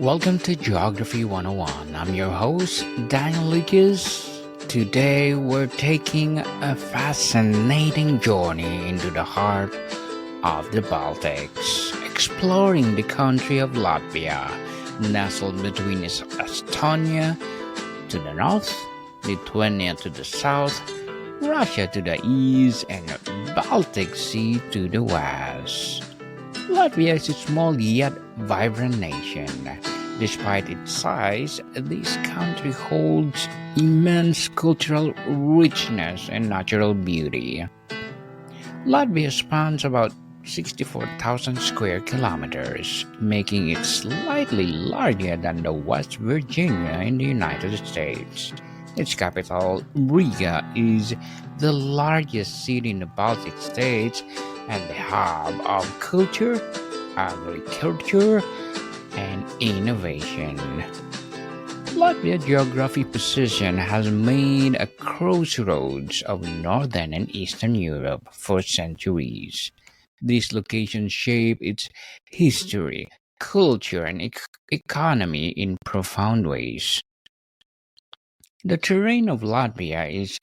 Welcome to Geography 101. I'm your host, Daniel Lucas. Today we're taking a fascinating journey into the heart of the Baltics, exploring the country of Latvia, nestled between Estonia to the north, Lithuania to the south, Russia to the east, and Baltic Sea to the west. Latvia is a small yet vibrant nation. Despite its size, this country holds immense cultural richness and natural beauty. Latvia spans about 64,000 square kilometers, making it slightly larger than the West Virginia in the United States. Its capital, Riga, is the largest city in the Baltic States and the hub of culture, agriculture, and innovation. Latvia's geographic position has made a crossroads of northern and eastern Europe for centuries. These locations shape its history, culture, and economy in profound ways. The terrain of Latvia is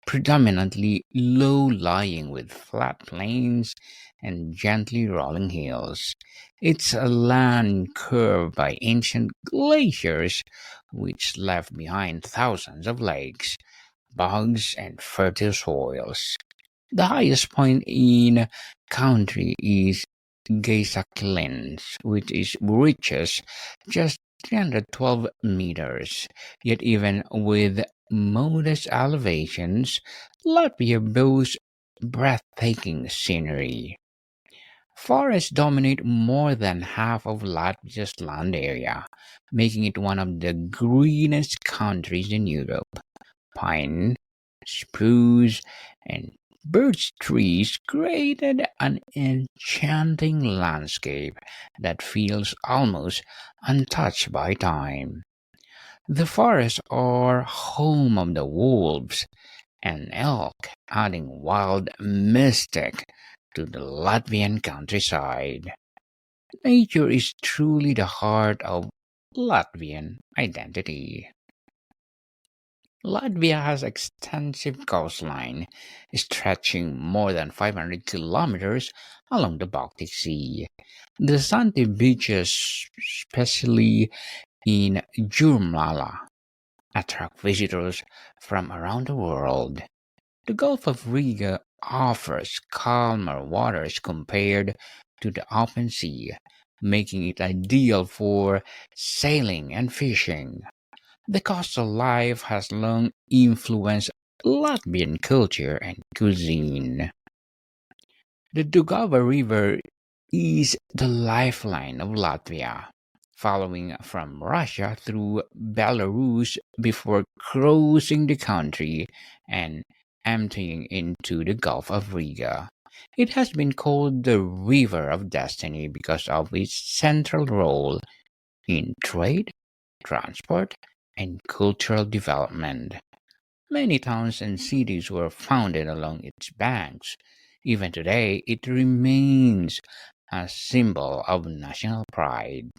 predominantly low-lying with flat plains and gently rolling hills. It's a land curved by ancient glaciers which left behind thousands of lakes, bogs, and fertile soils. The highest point in country is Gaiziņkalns, which reaches just 312 meters. Yet even with modest elevations, Latvia boasts breathtaking scenery. Forests dominate more than half of Latvia's land area, making it one of the greenest countries in Europe. Pine, spruce, and birch trees created an enchanting landscape that feels almost untouched by time. The forests are home of the wolves and elk, adding wild mystique to the Latvian countryside. Nature is truly the heart of Latvian identity. Latvia has extensive coastline, stretching more than 500 kilometers along the Baltic Sea. The sandy beaches, especially in Jurmala, attract visitors from around the world. The Gulf of Riga offers calmer waters compared to the open sea, making it ideal for sailing and fishing. The coastal life has long influenced Latvian culture and cuisine. The Dugava River is the lifeline of Latvia, following from Russia through Belarus before crossing the country and emptying into the Gulf of Riga. It has been called the River of Destiny because of its central role in trade, transport, and cultural development. Many towns and cities were founded along its banks. Even today, it remains a symbol of national pride.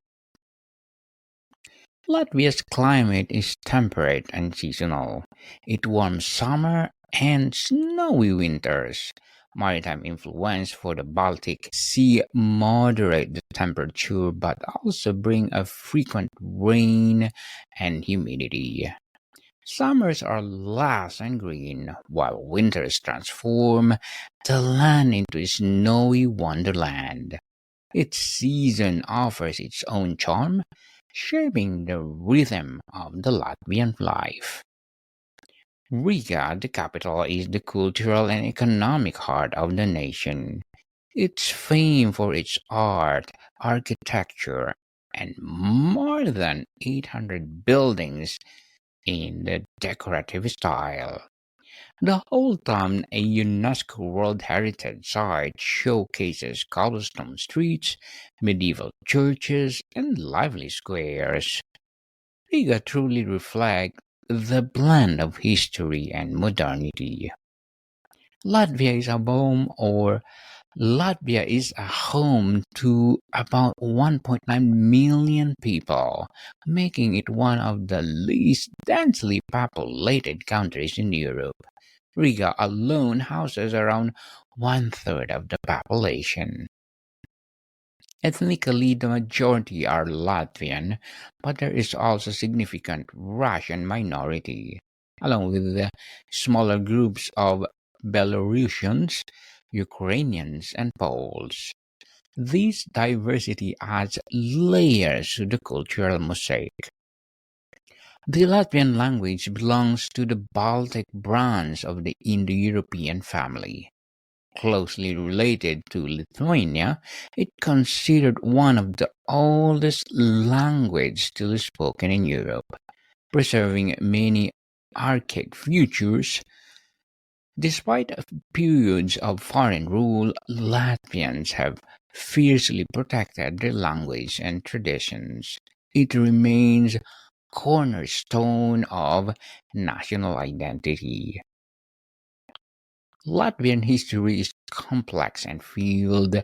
Latvia's climate is temperate and seasonal. It warms summer and snowy winters. Maritime influence for the Baltic Sea moderate the temperature but also bring a frequent rain and humidity. Summers are lush and green, while winters transform the land into a snowy wonderland. Each season offers its own charm, shaping the rhythm of the Latvian life. Riga, the capital, is the cultural and economic heart of the nation. It's famed for its art, architecture, and more than 800 buildings in the decorative style. The Old Town, a UNESCO World Heritage Site, showcases cobblestone streets, medieval churches, and lively squares. Riga truly reflects the blend of history and modernity. Latvia is a home or Latvia is a home to about 1.9 million people, making it one of the least densely populated countries in Europe. Riga alone houses around one third of the population. Ethnically, the majority are Latvian, but there is also significant Russian minority, along with the smaller groups of Belarusians, Ukrainians, and Poles. This diversity adds layers to the cultural mosaic. The Latvian language belongs to the Baltic branch of the Indo-European family. Closely related to Lithuania, it considered one of the oldest languages still spoken in Europe, preserving many archaic features. Despite periods of foreign rule, Latvians have fiercely protected their language and traditions. It remains cornerstone of national identity. Latvian history is complex and filled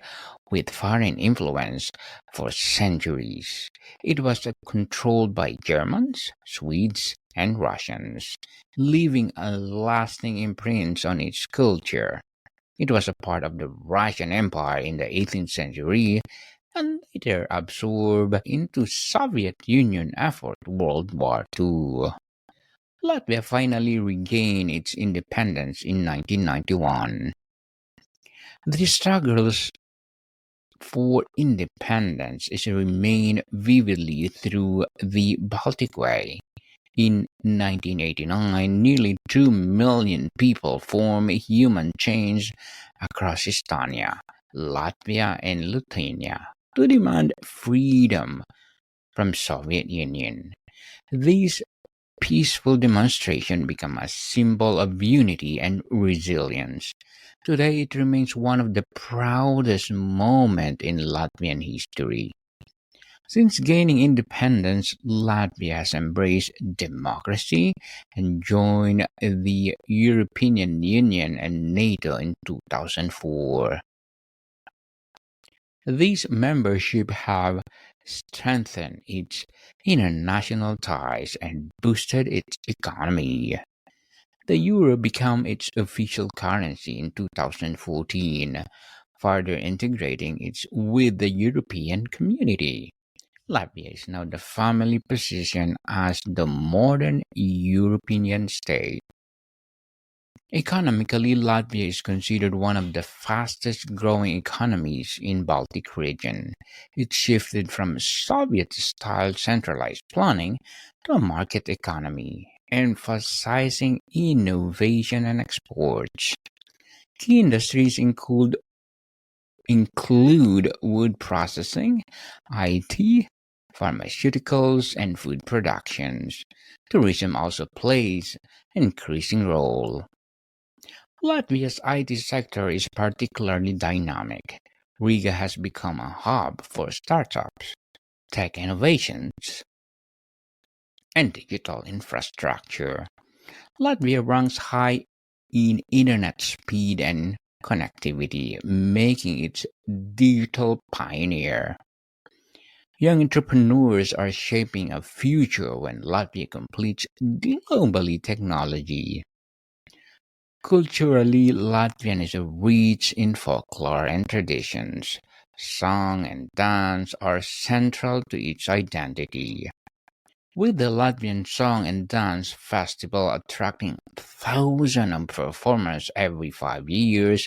with foreign influence for centuries. It was controlled by Germans, Swedes, and Russians, leaving a lasting imprint on its culture. It was a part of the Russian Empire in the 18th century and later absorbed into Soviet Union after World War II. Latvia finally regained its independence in 1991. The struggles for independence is remained vividly through the Baltic Way. In 1989, nearly 2 million people formed a human chains across Estonia, Latvia, and Lithuania to demand freedom from Soviet Union. These peaceful demonstration became a symbol of unity and resilience. Today, it remains one of the proudest moments in Latvian history. Since gaining independence, Latvia has embraced democracy and joined the European Union and NATO in 2004. These memberships have strengthened its international ties and boosted its economy. The euro became its official currency in 2014, further integrating it with the European community. Latvia is now the family position as the modern European state. Economically, Latvia is considered one of the fastest growing economies in Baltic region. It shifted from Soviet-style centralized planning to a market economy, emphasizing innovation and exports. Key industries include wood processing, IT, pharmaceuticals, and food productions. Tourism also plays an increasing role. Latvia's IT sector is particularly dynamic. Riga has become a hub for startups, tech innovations, and digital infrastructure. Latvia ranks high in internet speed and connectivity, making it digital pioneer. Young entrepreneurs are shaping a future when Latvia completes globally technology. Culturally, Latvian is rich in folklore and traditions. Song and dance are central to its identity. With the Latvian Song and Dance Festival attracting thousands of performers every 5 years,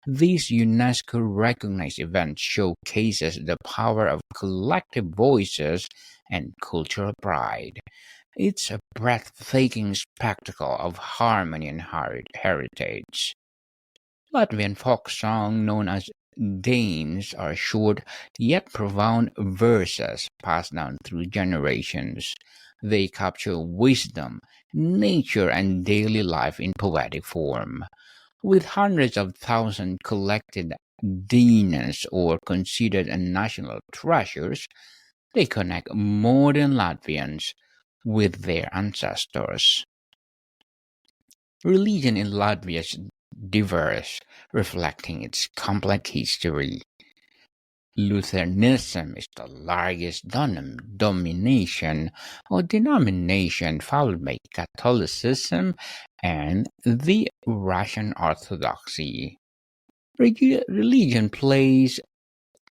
this UNESCO-recognized event showcases the power of collective voices and cultural pride. It's a breathtaking spectacle of harmony and heritage. Latvian folk song known as Danes are short yet profound verses passed down through generations. They capture wisdom, nature, and daily life in poetic form. With hundreds of thousands collected Danes or considered a national treasures, they connect modern Latvians with their ancestors. Religion in Latvia is diverse, reflecting its complex history. Lutheranism is the largest domination or denomination, followed by Catholicism and the Russian Orthodoxy. Religion plays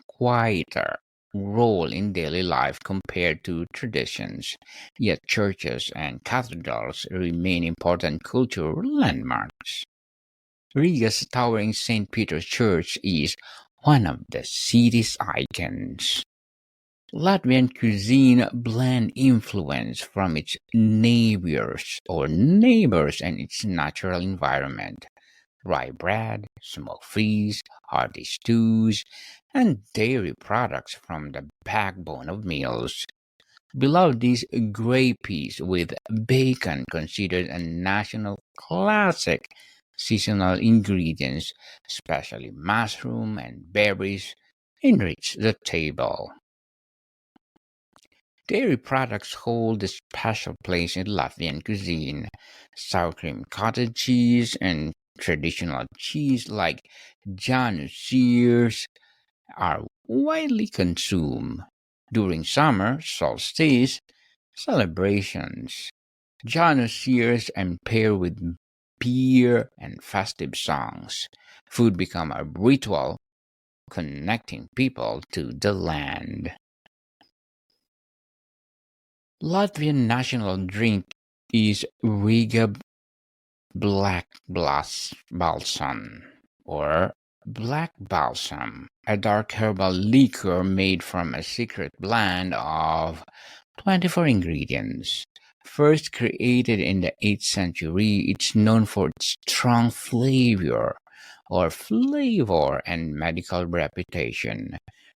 quieter role in daily life compared to traditions, yet churches and cathedrals remain important cultural landmarks. Riga's towering St. Peter's Church is one of the city's icons. Latvian cuisine blend influence from its neighbors and its natural environment. Rye bread, smoked fish, hearty stews, and dairy products from the backbone of meals. Below these gray peas with bacon, considered a national classic, seasonal ingredients, especially mushroom and berries, enrich the table. Dairy products hold a special place in Latvian cuisine. Sour cream cottage cheese and traditional cheese like Janusiers are widely consumed. During summer solstice celebrations, Janusiers and pair with beer and festive songs. Food become a ritual connecting people to the land. Latvian national drink is Riga Balsam or Black Balsam, a dark herbal liquor made from a secret blend of 24 ingredients. First created in the 8th century, it's known for its strong flavor and medical reputation.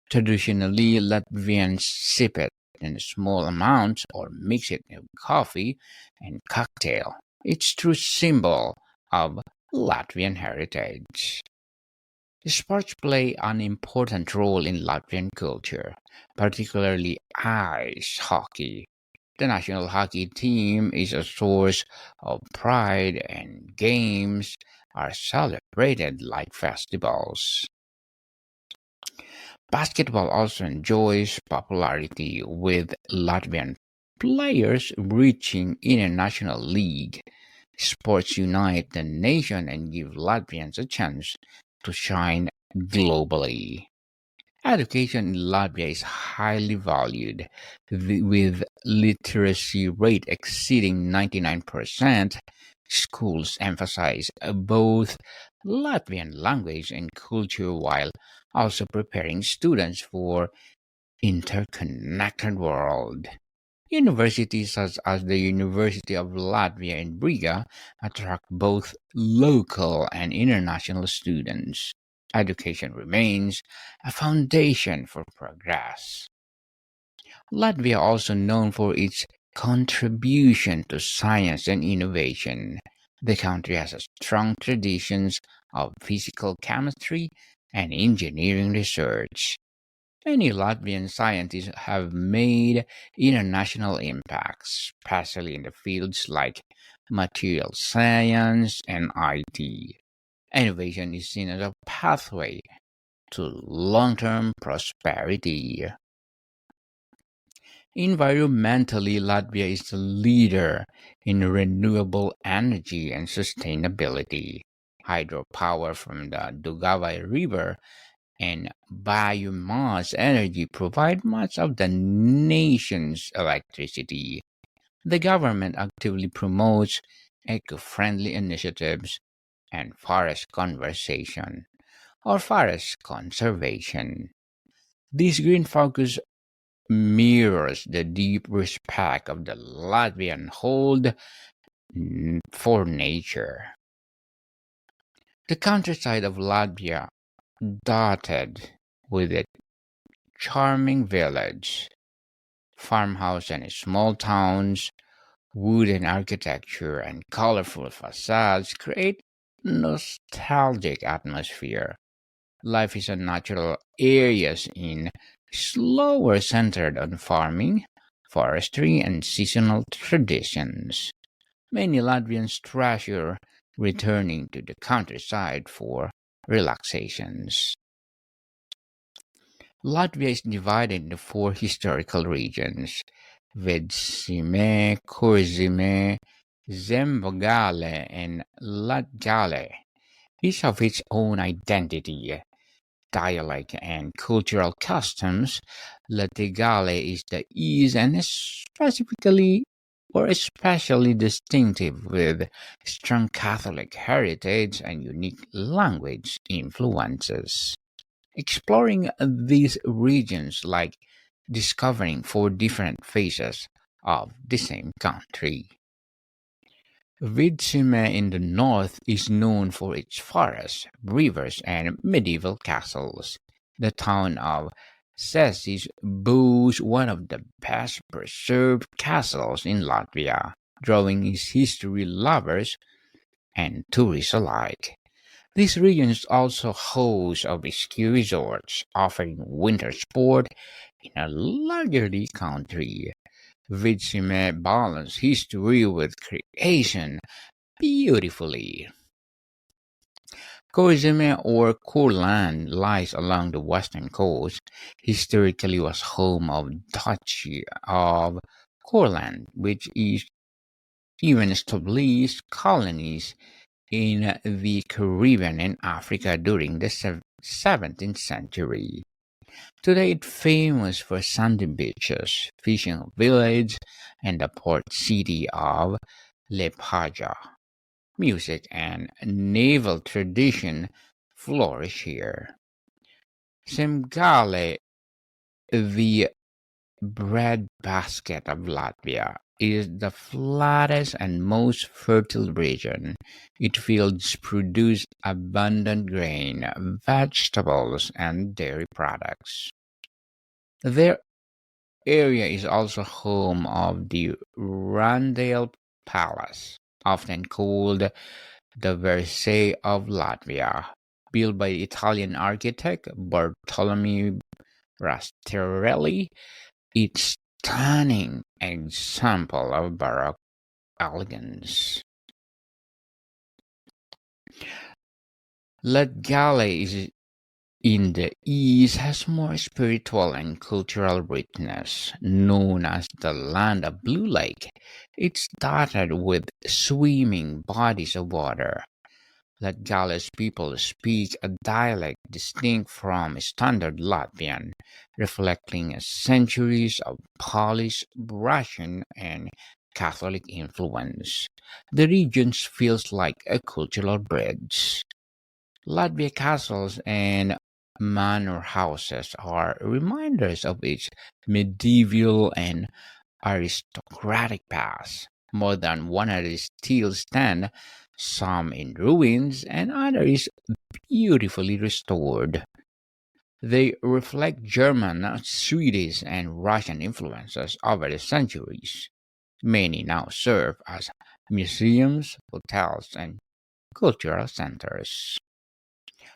Traditionally, Latvians sip it in small amounts or mix it with coffee and cocktail. It's true symbol of Latvian heritage. Sports play an important role in Latvian culture, particularly ice hockey. The national hockey team is a source of pride and games are celebrated like festivals. Basketball also enjoys popularity with Latvian players reaching international league. Sports unite the nation and give Latvians a chance to shine globally. Education in Latvia is highly valued, with literacy rate exceeding 99%. Schools emphasize both Latvian language and culture while also preparing students for interconnected world. Universities such as the University of Latvia in Riga attract both local and international students. Education remains a foundation for progress. Latvia also known for its contribution to science and innovation. The country has a strong traditions of physical chemistry and engineering research. Many Latvian scientists have made international impacts, especially in the fields like material science and IT. Innovation is seen as a pathway to long-term prosperity. Environmentally, Latvia is a leader in renewable energy and sustainability. Hydropower from the Daugavai River and biomass energy provide much of the nation's electricity. The government actively promotes eco-friendly initiatives and forest conservation. This green focus mirrors the deep respect of the Latvian hold for nature. The countryside of Latvia, dotted with a charming village, farmhouse and small towns, wooden architecture and colorful facades create nostalgic atmosphere. Life is a natural areas in slower centered on farming, forestry and seasonal traditions. Many Latvians treasure returning to the countryside for relaxations. Latvia is divided into four historical regions: Vidzime, Kurzime, Zembogale, and Latgale, each of its own identity, dialect, and cultural customs. Latgale is the east and is specifically or especially distinctive with strong Catholic heritage and unique language influences. Exploring these regions like discovering four different faces of the same country. Vidzime in the north is known for its forests, rivers, and medieval castles. The town of Sessis boasts one of the best preserved castles in Latvia, drawing its history lovers and tourists alike. This region is also host of ski resorts, offering winter sport in a leisurely country. Vidzime balances history with creation beautifully. Koizime or Courland lies along the western coast. Historically was home of Duchy of Courland, which is even established colonies in the Caribbean and Africa during the 17th century. Today it's famous for sandy beaches, fishing village, and the port city of Lepaja. Music and naval tradition flourish here. Semgale, the breadbasket of Latvia, is the flattest and most fertile region. Its fields produce abundant grain, vegetables, and dairy products. Their area is also home of the Randale Palace, often called the Versailles of Latvia, built by Italian architect Bartolomeo Rasterelli. Its stunning example of Baroque elegance. Latgale is in the east has more spiritual and cultural richness, known as the land of Blue Lake. It's dotted with swimming bodies of water. Latgales people speak a dialect distinct from Standard Latvian, reflecting centuries of Polish, Russian, and Catholic influence. The region feels like a cultural bridge. Latvia castles and manor houses are reminders of its medieval and aristocratic past. More than 100 still stand, some in ruins and others beautifully restored. They reflect German, Swedish, and Russian influences over the centuries. Many now serve as museums, hotels, and cultural centers.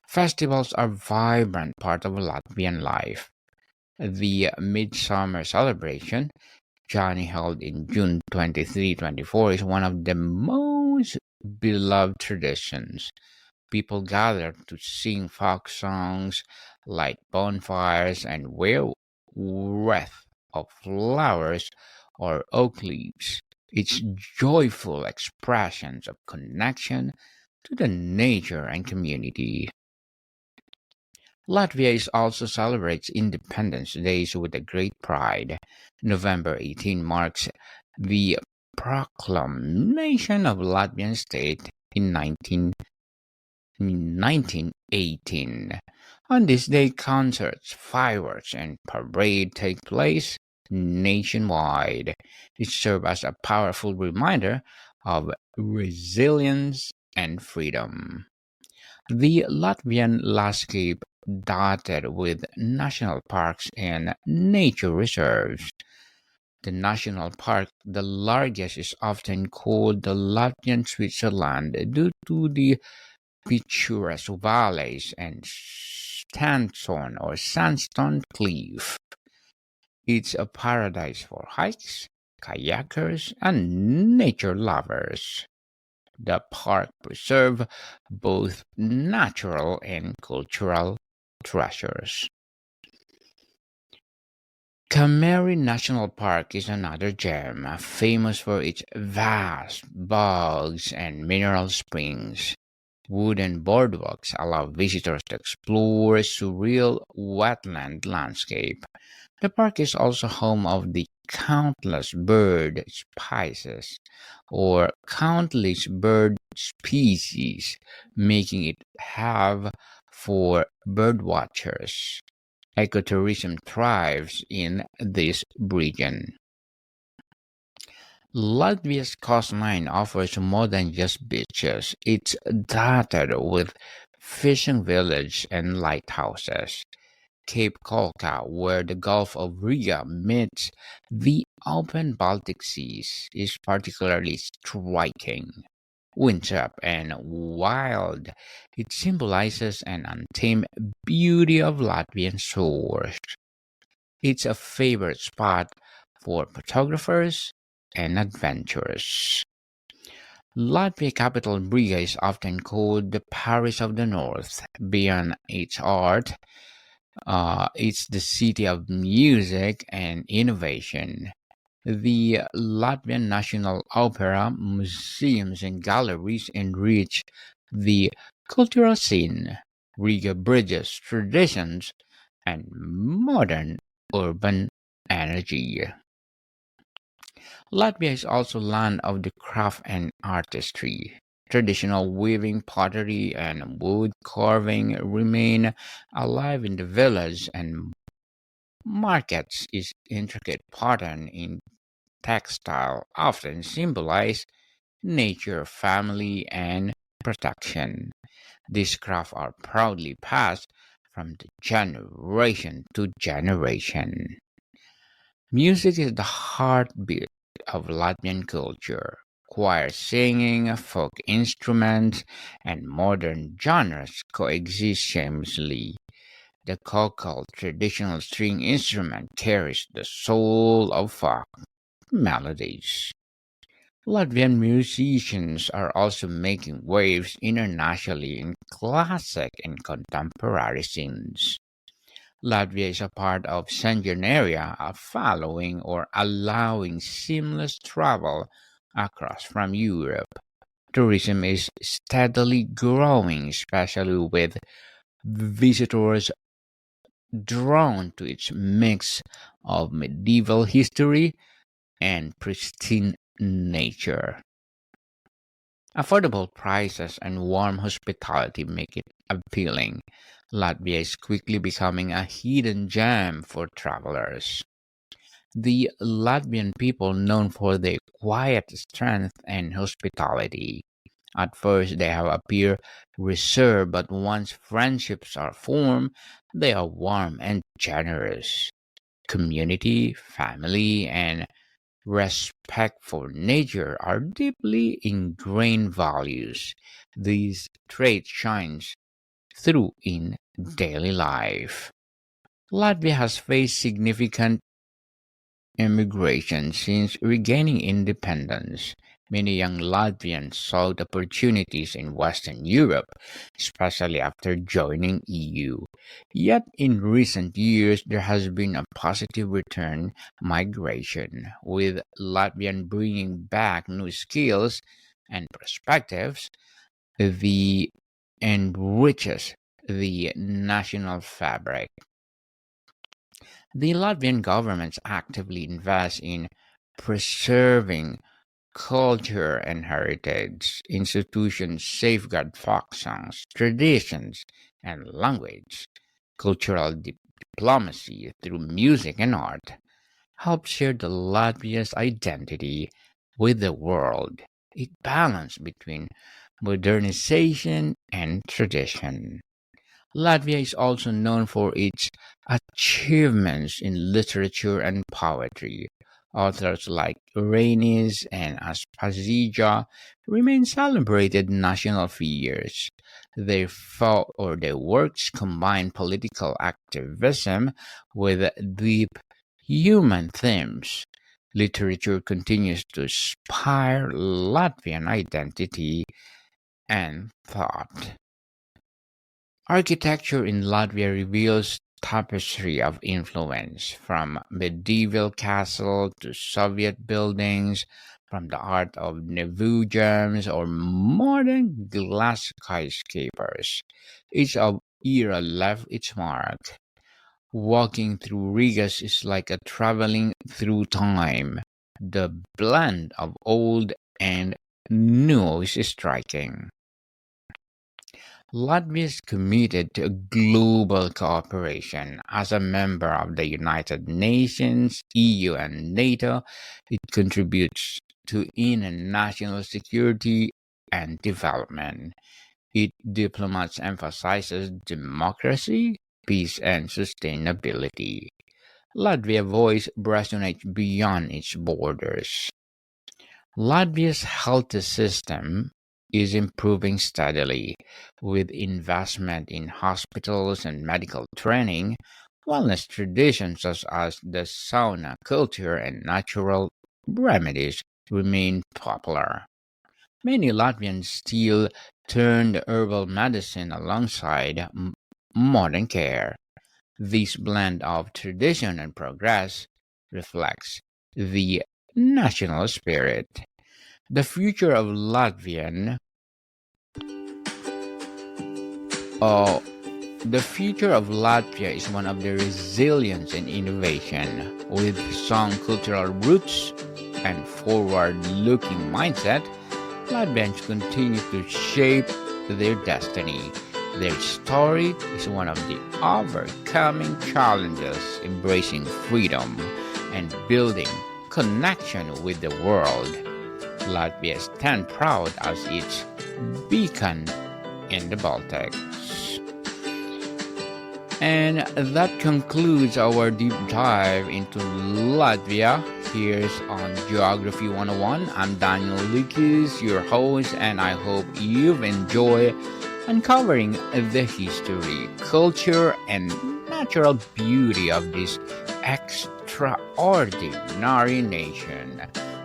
Festivals are a vibrant part of Latvian life. The Midsummer celebration, Johnny held in June 23, 24, is one of the most beloved traditions. People gather to sing folk songs, light bonfires, and wear wreaths of flowers or oak leaves. It's joyful expressions of connection to the nature and community. Latvia is also celebrates Independence Days with a great pride. November 18 marks the proclamation of Latvian state in 1918. On this day, concerts, fireworks, and parade take place nationwide. It serves as a powerful reminder of resilience and freedom. The Latvian landscape dotted with national parks and nature reserves. The national park, the largest, is often called the Latvian Switzerland due to the picturesque valleys and sandstone cliff. It's a paradise for hikes, kayakers, and nature lovers. The park preserves both natural and cultural treasures. Kameri National Park is another gem, famous for its vast bogs and mineral springs. Wooden boardwalks allow visitors to explore surreal wetland landscape. The park is also home of the countless bird species or countless bird species, making it hub for birdwatchers. Ecotourism thrives in this region. Latvia's coastline offers more than just beaches. It's dotted with fishing villages and lighthouses. Cape Kolka, where the Gulf of Riga meets the open Baltic Seas, is particularly striking. Windsurf and wild, it symbolizes an untamed beauty of Latvian shores. It's a favorite spot for photographers and adventurers. Latvia capital Riga is often called the Paris of the North. Beyond its art, it's the city of music and innovation. The Latvian National Opera, museums, and galleries enrich the cultural scene. Riga bridges traditions and modern urban energy. Latvia is also land of the craft and artistry. Traditional weaving, pottery, and wood carving remain alive in the village and markets. Its intricate pattern in textile often symbolize nature, family, and protection. These crafts are proudly passed from the generation to generation. Music is the heartbeat of Latvian culture. Choir singing, folk instruments, and modern genres coexist seamlessly. The kokal, traditional string instrument, carries the soul of folk melodies. Latvian musicians are also making waves internationally in classic and contemporary scenes. Latvia is a part of Schengen area, following or allowing seamless travel across from Europe. Tourism is steadily growing, especially with visitors drawn to its mix of medieval history and pristine nature. Affordable prices and warm hospitality make it appealing. Latvia is quickly becoming a hidden gem for travelers. The Latvian people known for their quiet strength and hospitality. At first they have appeared reserved, but once friendships are formed, they are warm and generous. Community, family, and respect for nature are deeply ingrained values. These traits shines through in daily life. Latvia has faced significant immigration since regaining independence. Many young Latvians sought opportunities in Western Europe, especially after joining EU. Yet in recent years there has been a positive return migration, with Latvian bringing back new skills and perspectives. The enriches the national fabric. The Latvian government actively invests in preserving culture and heritage. Institutions safeguard folk songs, traditions, and language. Cultural diplomacy through music and art helps share the Latvia's identity with the world. It balances between modernization and tradition. Latvia is also known for its achievements in literature and poetry. Authors like Rainis and Aspazija remain celebrated national figures. Their works combine political activism with deep human themes. Literature continues to inspire Latvian identity and thought. Architecture in Latvia reveals tapestry of influence, from medieval castle to Soviet buildings, from the art of Nevugems or modern glass skyscrapers. Each of era left its mark. Walking through Riga is like a traveling through time. The blend of old and new is striking. Latvia is committed to global cooperation. As a member of the United Nations, EU, and NATO, it contributes to international security and development. Its diplomats emphasizes democracy, peace, and sustainability. Latvia's voice resonates beyond its borders. Latvia's health system is improving steadily, with investment in hospitals and medical training. Wellness traditions such as the sauna culture and natural remedies remain popular. Many Latvians still turn to herbal medicine alongside modern care. This blend of tradition and progress reflects the national spirit. The future of uh, the future of Latvia is one of the resilience and innovation. With strong cultural roots and forward-looking mindset, Latvians continue to shape their destiny. Their story is one of the overcoming challenges, embracing freedom, and building connection with the world. Latvia stands proud as its beacon in the Baltics. And that concludes our deep dive into Latvia. Here's on Geography 101. I'm Daniel Lucas, your host, and I hope you've enjoyed uncovering the history, culture, and natural beauty of this extraordinary nation.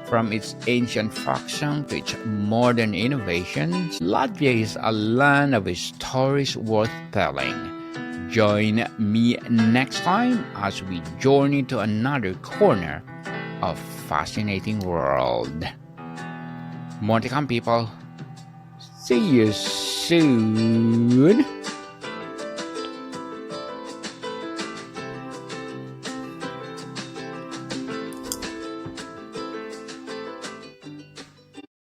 From its ancient folk song to its modern innovations, Latvia is a land of stories worth telling. Join me next time as we journey to another corner of fascinating world. More to come, people. See you soon.